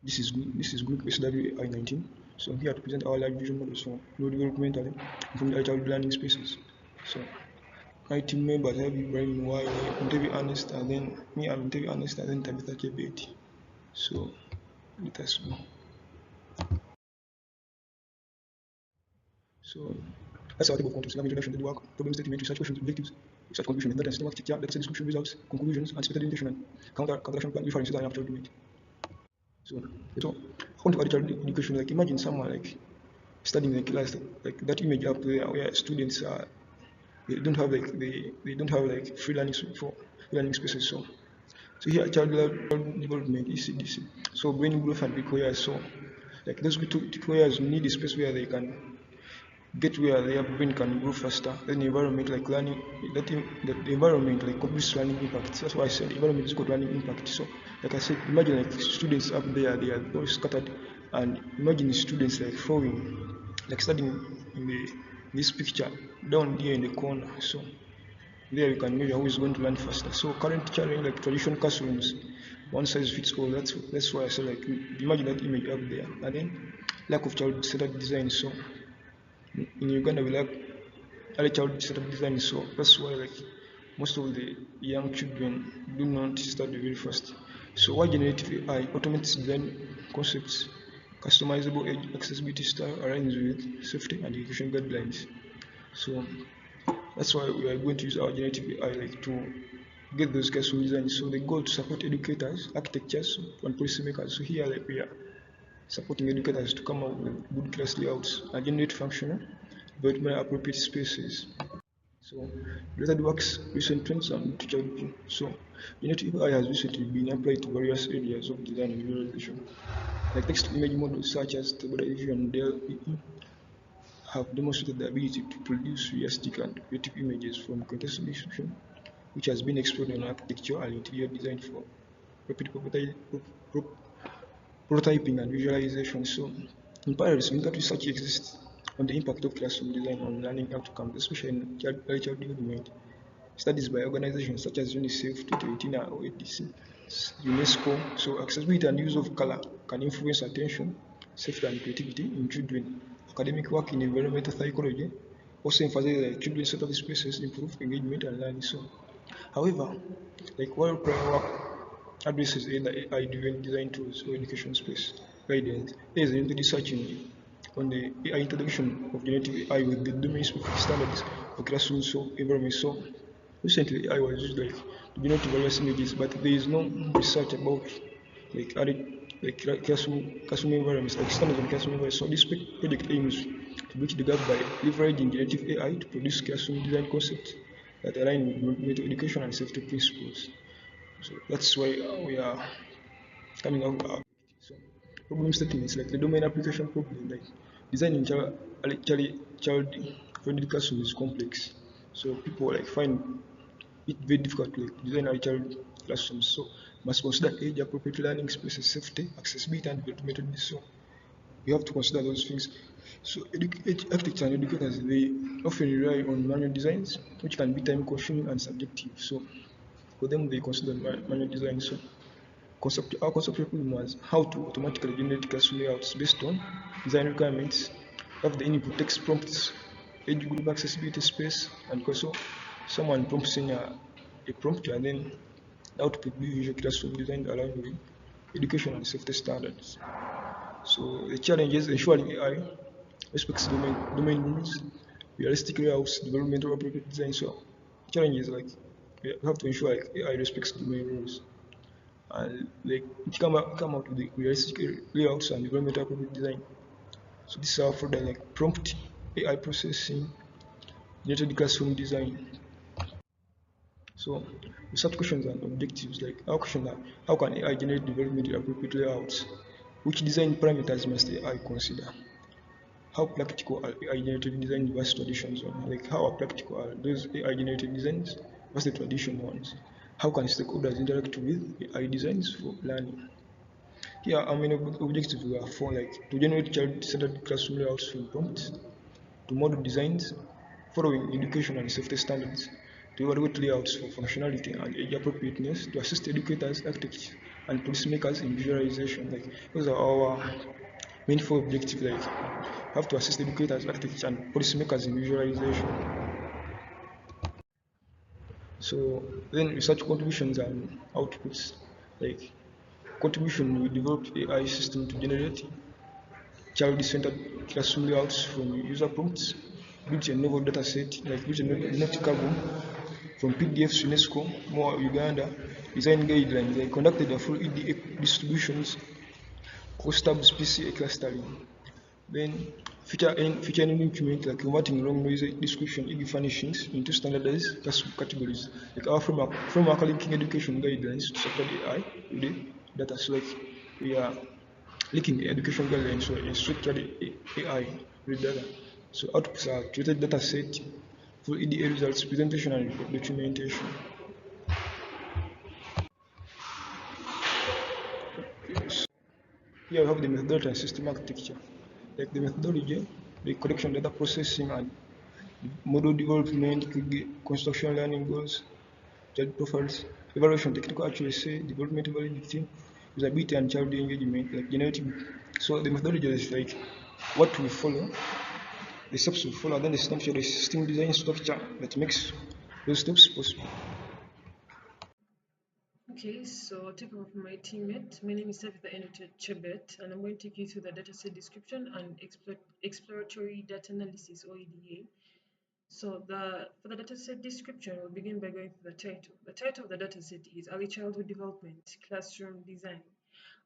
This is Group SWI19. So here to present our large vision models for neurodevelopmental and from the child learning spaces. So my team members have Ibrahim Nwai, Interview Ernest, and then me, I'm Interview Ernest, and then Tabitha Chebet. So let us go. So that's our table of contents. We have introduction to the work, problem statement, research questions, objectives, research conclusion, method and systematic data description, results, conclusions, anticipated intention, and counteraction plan, references, and after argument. So, according to adult education, like imagine someone like studying in a class like that image up there where students are they don't have like free learning spaces. So here child development ECDC. So brain growth and requires so like those people requires need a space where they can get where their brain can grow faster. Then the environment like learning that the environment like completes learning impact. That's why I said environment is called learning impact. So like I said, imagine like students up there, they are all scattered, and imagine students like following, like studying in this picture down here in the corner. So there you can measure who is going to learn faster. So current challenge like traditional classrooms, one size fits all. That's why I said like imagine that image up there, and then lack of child-centered design. So in Uganda we lack early child setup design, so that's why like most of the young children do not study very fast. So why generative AI automates design concepts, customizable age accessibility style aligns with safety and education guidelines. So that's why we are going to use our generative AI like to get those custom designs. So the goal to support educators, architects, and policymakers. So here like we are supporting educators to come up with good class layouts and generate functional, but more appropriate spaces. So related works, recent trends and teacher review. So generative AI has recently been applied to various areas of design and visualization. Like text to image models such as Stabilizer and Dell EE have demonstrated the ability to produce realistic and creative images from contextual description, which has been explored in architecture and interior design for rapid prototyping and visualization. So in parallel, significant research exists on the impact of classroom design on learning outcomes, especially in early childhood development. Studies by organizations such as UNICEF, 2018, or ADC, UNESCO. So accessibility and use of color can influence attention, safety, and creativity in children. Academic work in environmental psychology also emphasizes that children's set of spaces improve engagement and learning. So, however, like while prior work addresses either AI-driven design tools or education space guidance, there is into researching on the AI introduction of generative AI with the domain-specific standards for classroom so environment. So recently AI was used like to generate various images, but there is no research about like added like classroom environments, like standards on classroom environments. So this project aims to bridge the gap by leveraging generative AI to produce classroom design concepts that align with mental education and safety principles. So that's why we are coming out. So problem statements like the domain application problem, like designing child-friendly classroom is complex. So people like find it very difficult to like, design a child classrooms. So must consider age-appropriate learning spaces, safety, accessibility, and developmental needs. So you have to consider those things. So architects and educators they often rely on manual designs, which can be time-consuming and subjective. So for them, they consider manual design. So our conceptual problem was how to automatically generate classroom layouts based on design requirements, have the input text prompts, age group accessibility space, and also someone prompts in a prompt and then output be visual classroom design aligned with education and safety standards. So the challenge is ensuring AI respects domain rules, realistic layouts, developmental appropriate design. So the challenge is like we have to ensure like AI respects domain rules and like it come out with the realistic layouts and environmental appropriate design. So this is our further like prompt AI processing, generated classroom design. So research questions and objectives like our question are how can AI generate development appropriate layouts? Which design parameters must AI consider? How practical are AI generated design versus traditional ones? Like how practical are those AI generated designs versus the traditional ones? How can stakeholders interact with AI designs for learning? Here, our main objectives were for like to generate child-centered classroom layouts from prompts, to model designs, following education and safety standards, to evaluate layouts for functionality and age appropriateness, to assist educators, architects, and policymakers in visualization. Like those are our main four objectives. Like have to assist educators, architects, and policymakers in visualization. So then research contributions and outputs. Like contribution, we developed AI system to generate child-centered classroom layouts from user prompts, built a novel data set, like built a nautical room from PDFs, UNESCO, more Uganda, design guidelines. They conducted a full EDA distributions, cross-tabs PCA clustering. Then feature enabling implement like converting long noisy description EG furnishings into standardized categories. Like our framework linking education guidelines to support AI with the data. So like we are linking education guidelines so it's structured AI with data. So outputs are curated data set, full EDA results, presentation and documentation. Yes. Here we have the methodology and system architecture. Like the methodology, the collection data processing and model development, construction learning goals, child profiles, evaluation, technical accuracy, development validity, usability and child engagement, like generative. So the methodology is like what we follow, the steps we follow, then the snapshot, the system design structure that makes those steps possible. Okay, so I'll take over from my teammate. My name is Savitha Endote Chebet, and I'm going to take you through the dataset description and exploratory data analysis or EDA. So for the dataset description, we'll begin by going through the title. The title of the dataset is Early Childhood Development, Classroom Design.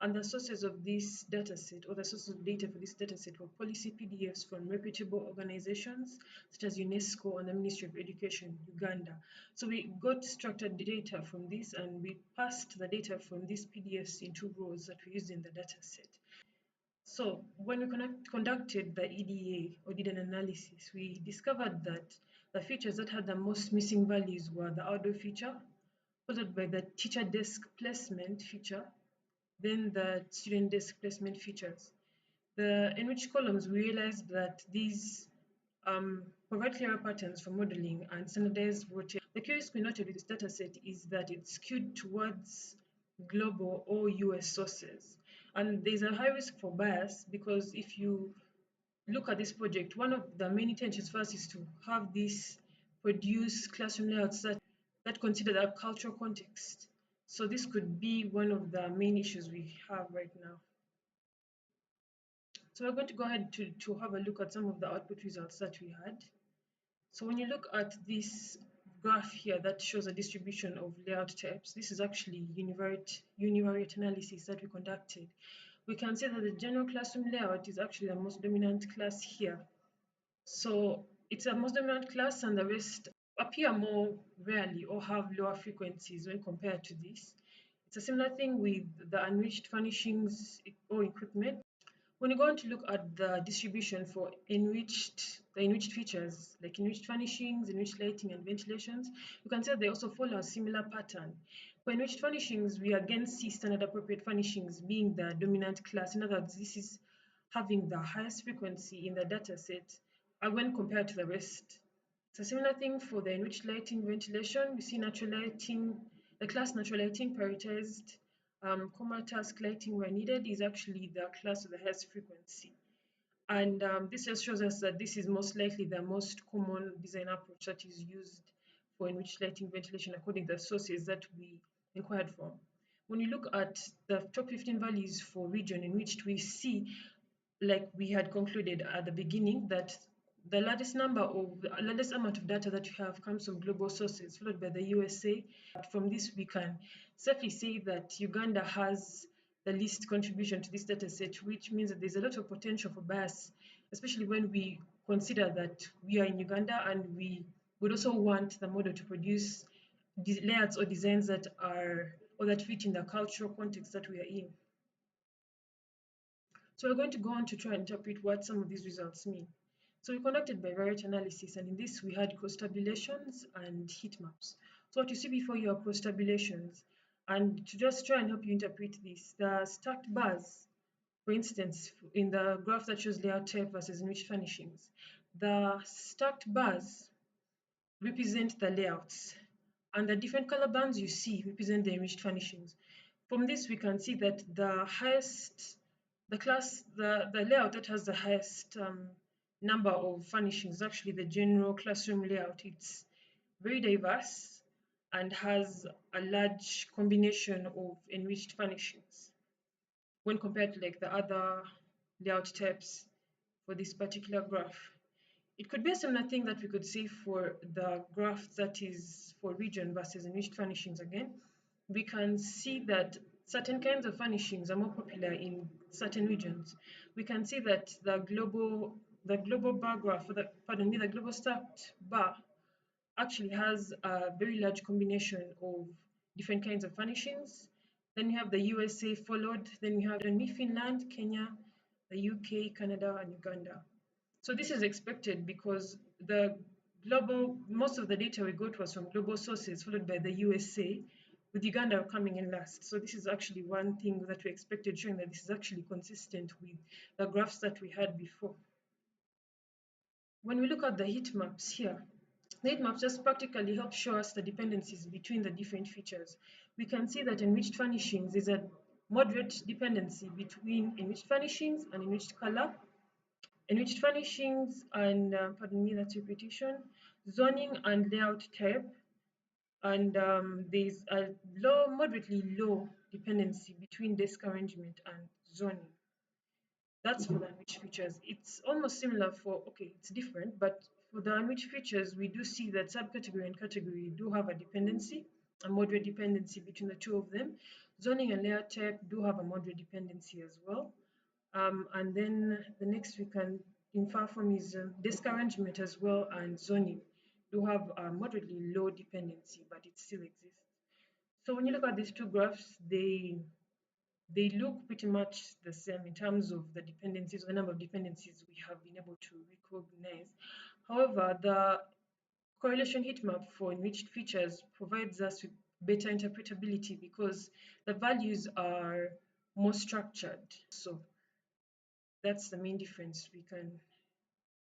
And the sources of this dataset or the sources of data for this dataset were policy PDFs from reputable organizations such as UNESCO and the Ministry of Education, Uganda. So we got structured data from this and we passed the data from these PDFs into rows that we used in the dataset. So when we conducted the EDA or did an analysis, we discovered that the features that had the most missing values were the outdoor feature, followed by the teacher desk placement feature, then the student desk placement features. In which columns we realized that these provide clearer patterns for modeling and standardized rotation. The curious we noted with this dataset is that it's skewed towards global or US sources. And there's a high risk for bias because if you look at this project, one of the main intentions first is to have this produce classroom layouts that consider the cultural context. So this could be one of the main issues we have right now. So we're going to go ahead to have a look at some of the output results that we had. So when you look at this graph here that shows a distribution of layout types, this is actually univariate analysis that we conducted. We can see that the general classroom layout is actually the most dominant class here. So it's a most dominant class and the rest appear more rarely or have lower frequencies when compared to this. It's a similar thing with the enriched furnishings or equipment. When you go on to look at the distribution for the enriched features, like enriched furnishings, enriched lighting, and ventilations, you can see that they also follow a similar pattern. For enriched furnishings, we again see standard appropriate furnishings being the dominant class. In other words, this is having the highest frequency in the data set when compared to the rest. It's a similar thing for the enriched lighting ventilation. We see natural lighting, the class natural lighting prioritized comma task lighting where needed is actually the class with the highest frequency. And this just shows us that this is most likely the most common design approach that is used for enriched lighting ventilation according to the sources that we inquired from. When you look at the top 15 values for region in which we see, like we had concluded at the beginning, that the largest amount of data that we have comes from global sources, followed by the USA. From this, we can safely say that Uganda has the least contribution to this data set, which means that there's a lot of potential for bias, especially when we consider that we are in Uganda and we would also want the model to produce layouts or designs that are or that fit in the cultural context that we are in. So we're going to go on to try and interpret what some of these results mean. So we conducted bivariate analysis, and in this we had cross tabulations and heat maps. So what you see before you are cross tabulations, and to just try and help you interpret this, the stacked bars, for instance, in the graph that shows layout type versus enriched furnishings, the stacked bars represent the layouts, and the different color bands you see represent the enriched furnishings. From this, we can see that the layout that has the highest number of furnishings is actually the general classroom layout. It's very diverse and has a large combination of enriched furnishings when compared to like the other layout types for this particular graph. It could be a similar thing that we could say for the graph that is for region versus enriched furnishings again. We can see that certain kinds of furnishings are more popular in certain regions. We can see that the global bar graph, the global stacked bar actually has a very large combination of different kinds of furnishings. Then you have the USA followed, then you have Finland, Kenya, the UK, Canada, and Uganda. So this is expected because most of the data we got was from global sources, followed by the USA, with Uganda coming in last. So this is actually one thing that we expected, showing that this is actually consistent with the graphs that we had before. When we look at the heat maps here, the heat maps just practically help show us the dependencies between the different features. We can see that enriched furnishings is a moderate dependency between enriched furnishings and enriched color. Enriched furnishings and, pardon me, that's repetition, zoning and layout type, and there's a moderately low dependency between desk arrangement and zoning. That's for the unreached features. It's almost similar it's different, but for the unreached features, we do see that subcategory and category do have a dependency, a moderate dependency between the two of them. Zoning and layout type do have a moderate dependency as well. And then the next we can infer from is desk arrangement as well, and zoning do have a moderately low dependency, but it still exists. So when you look at these two graphs, they look pretty much the same in terms of the dependencies, the number of dependencies we have been able to recognize. However, the correlation heat map for enriched features provides us with better interpretability because the values are more structured. So that's the main difference we can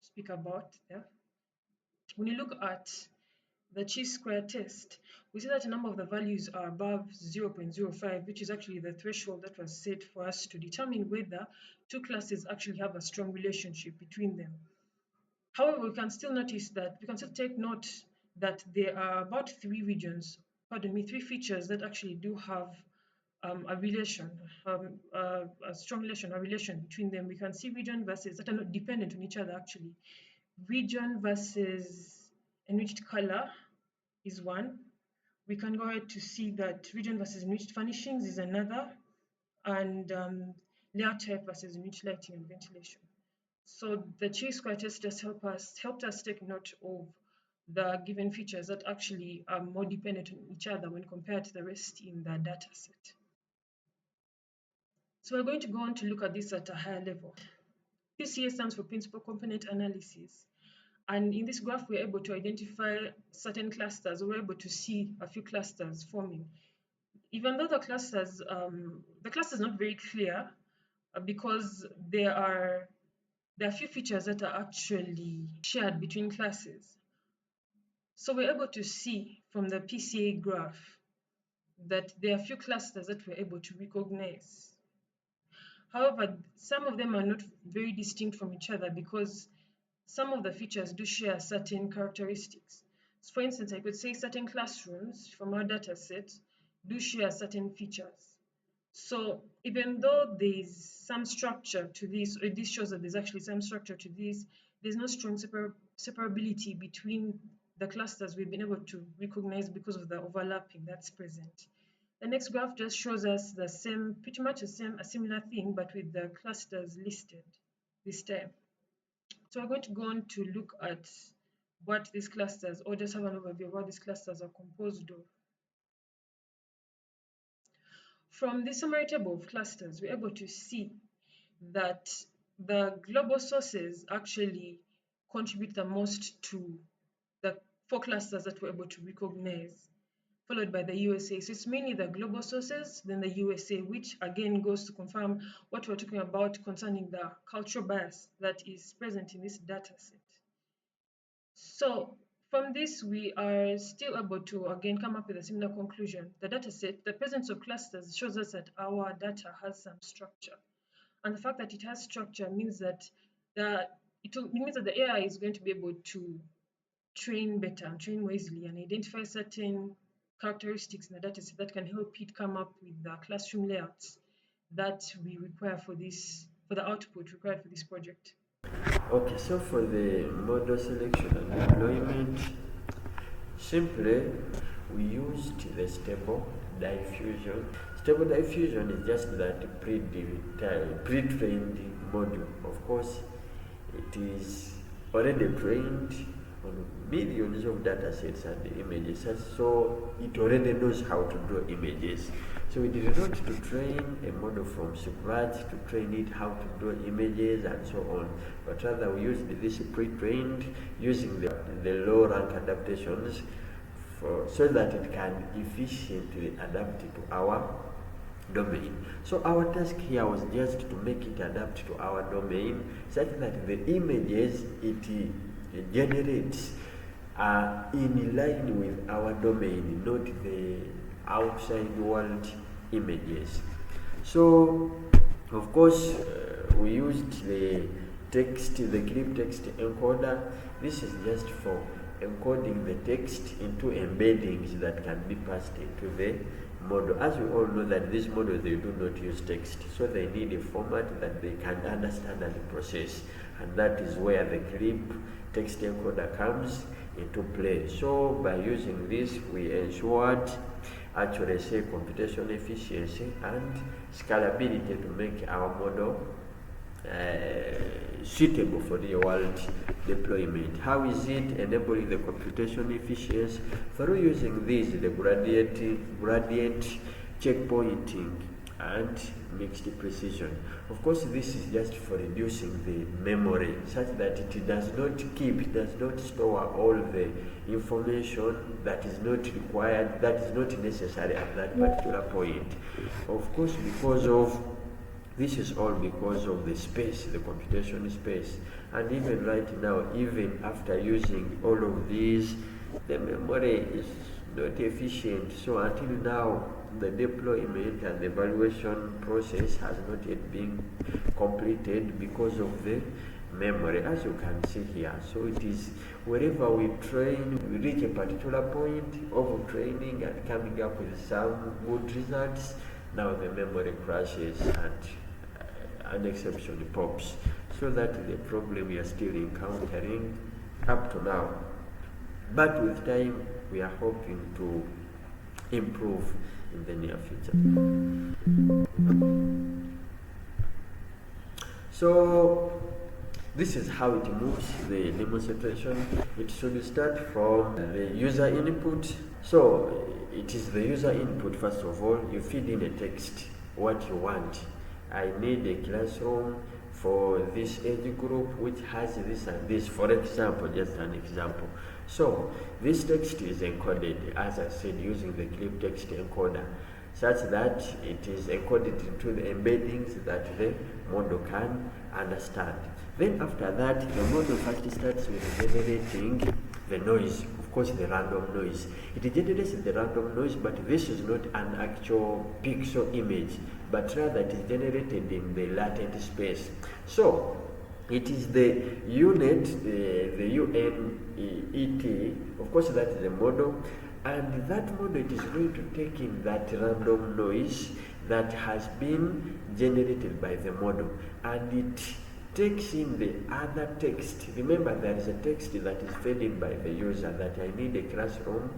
speak about there. When you look at the chi-square test, we see that a number of the values are above 0.05, which is actually the threshold that was set for us to determine whether two classes actually have a strong relationship between them. However, we can still take note that there are about three features that actually do have a relation, a strong relation, a relation between them. We can see region versus that are not dependent on each other actually. Region versus enriched color is one. We can go ahead to see that region versus enriched furnishings is another, and layout type versus enriched lighting and ventilation. So the chi-square test just helped us take note of the given features that actually are more dependent on each other when compared to the rest in the data set. So we're going to go on to look at this at a higher level. PCA stands for Principal Component Analysis. And in this graph, we're able to identify certain clusters. We're able to see a few clusters forming. Even though the clusters not very clear because there are a few features that are actually shared between classes. So we're able to see from the PCA graph that there are a few clusters that we're able to recognize. However, some of them are not very distinct from each other because some of the features do share certain characteristics. So for instance, I could say certain classrooms from our data set do share certain features. So even though there's some structure to this, or this shows that there's actually some structure to this, there's no strong separability between the clusters we've been able to recognize because of the overlapping that's present. The next graph just shows us pretty much a similar thing, but with the clusters listed this time. So we're going to go on to look at what these clusters, or just have an overview of what these clusters are composed of. From this summary table of clusters, we're able to see that the global sources actually contribute the most to the four clusters that we're able to recognize, followed by the USA. So it's mainly the global sources, then the USA, which again goes to confirm what we're talking about concerning the cultural bias that is present in this data set. So From this, we are still able to again come up with a similar conclusion. The data set, the presence of clusters shows us that our data has some structure. And the fact that it has structure means that it means that the AI is going to be able to train better and train wisely and identify certain characteristics in the data set that can help it come up with the classroom layouts that we require for the output required for this project. Okay, so for the model selection and deployment, simply we used the stable diffusion. Stable diffusion is just that pre-trained model. Of course, it is already trained on millions of data sets and images, so it already knows how to draw images. So we did not to train a model from scratch to train it how to draw images and so on, but rather we used this pre-trained using the low rank adaptations so that it can efficiently adapt to our domain. So our task here was just to make it adapt to our domain such that the images it generates are in line with our domain, not the outside world images. So of course we used the clip text encoder. This is just for encoding the text into embeddings that can be passed into the model. As we all know that these models, they do not use text, so they need a format that they can understand and process, and that is where the clip text encoder comes into play. So by using this, we ensured actually say computation efficiency and scalability to make our model suitable for real world deployment. How is it enabling the computation efficiency? Through using this, the gradient checkpointing and mixed precision. Of course, this is just for reducing the memory such that it does not store all the information that is not required, that is not necessary at that particular point. Of course, this is all because of the space, the computation space. And even right now, even after using all of these, the memory is not efficient. So until now, the deployment and the evaluation process has not yet been completed because of the memory, as you can see here. So it is wherever we train, we reach a particular point of training and coming up with some good results. Now the memory crashes and an exception pops. So that is the problem we are still encountering up to now. But with time, we are hoping to improve in the near future. So this is how it moves, the demonstration. It should start from the user input. So it is the user input. First of all, you feed in a text, what you want. I need a classroom for this age group which has this and this, for example, just an example. So this text is encoded, as I said, using the clip text encoder, such that it is encoded into the embeddings that the model can understand. Then after that, the model first starts with generating the noise, of course the random noise. It generates the random noise, but this is not an actual pixel image, but rather it is generated in the latent space. So it is the unit, the UNET, of course that is the model, and that model it is going to take in that random noise that has been generated by the model, and it takes in the other text. Remember, there is a text that is fed in by the user that I need a classroom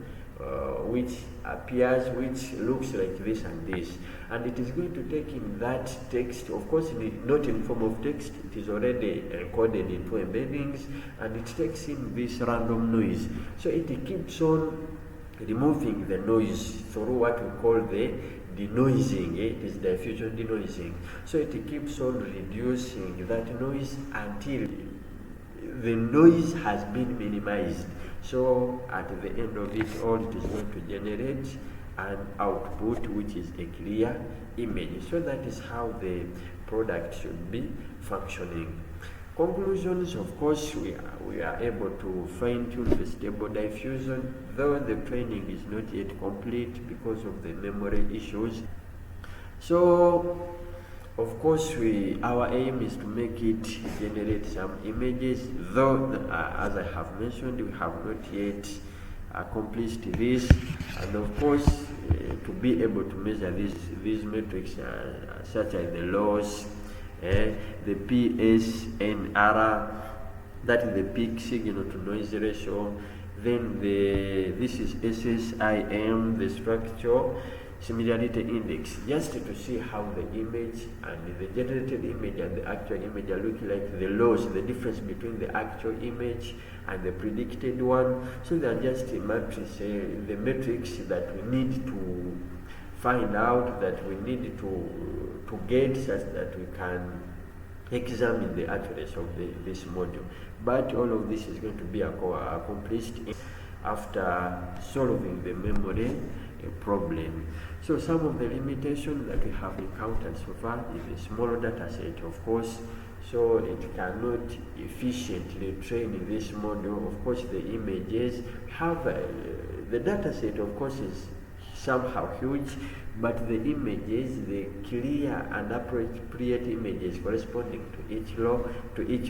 which appears, which looks like this and this, and it is going to take in that text, of course not in form of text, it is already encoded into embeddings, and it takes in this random noise. So it keeps on removing the noise through what we call the denoising. It is diffusion denoising. So it keeps on reducing that noise until the noise has been minimized. So at the end of it all, it is going to generate an output which is a clear image. So that is how the product should be functioning. Conclusions, of course, we are able to fine-tune the stable diffusion, though the training is not yet complete because of the memory issues. So, of course, our aim is to make it generate some images, though, as I have mentioned, we have not yet accomplished this, and of course, to be able to measure these metrics such as the loss, the PSNR, that is the peak signal to noise ratio, then this is SSIM, the structure similarity index, just to see how the image and the generated image and the actual image are looking like, the loss, the difference between the actual image and the predicted one. So they are just the metrics that we need to find out, that we need to get, such that we can examine the accuracy of this module. But all of this is going to be accomplished after solving the memory problem. So some of the limitations that we have encountered so far is a small data set, of course, so it cannot efficiently train this model. Of course, the images have the data set, of course, is somehow huge, but the images, the clear and appropriate images corresponding to each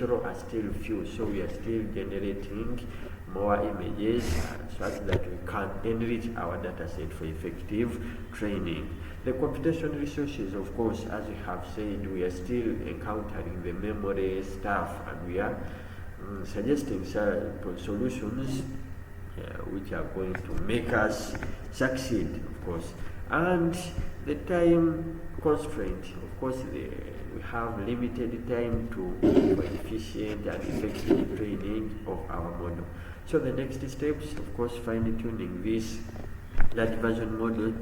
row are still few. So we are still generating more images such that we can enrich our data set for effective training. The computation resources, of course, as we have said, we are still encountering the memory stuff, and we are suggesting solutions which are going to make us succeed, of course. And the time constraint, of course, we have limited time for efficient and effective training of our model. So the next steps, of course, fine-tuning this large version model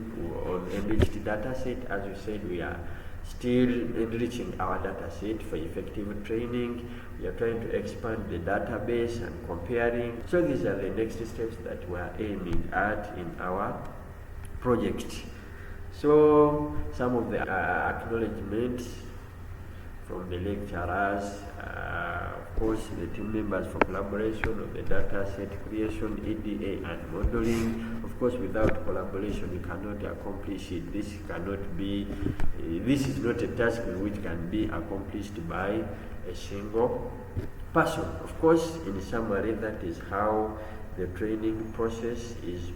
on enriched data set. As we said, we are still enriching our data set for effective training. We are trying to expand the database and comparing. So these are the next steps that we are aiming at in our project. So some of the acknowledgements from the lecturers, of course, the team members for collaboration of the data set creation, EDA and modeling. Of course, without collaboration, you cannot accomplish it. This is not a task which can be accomplished by a single person. Of course, in summary, that is how the training process is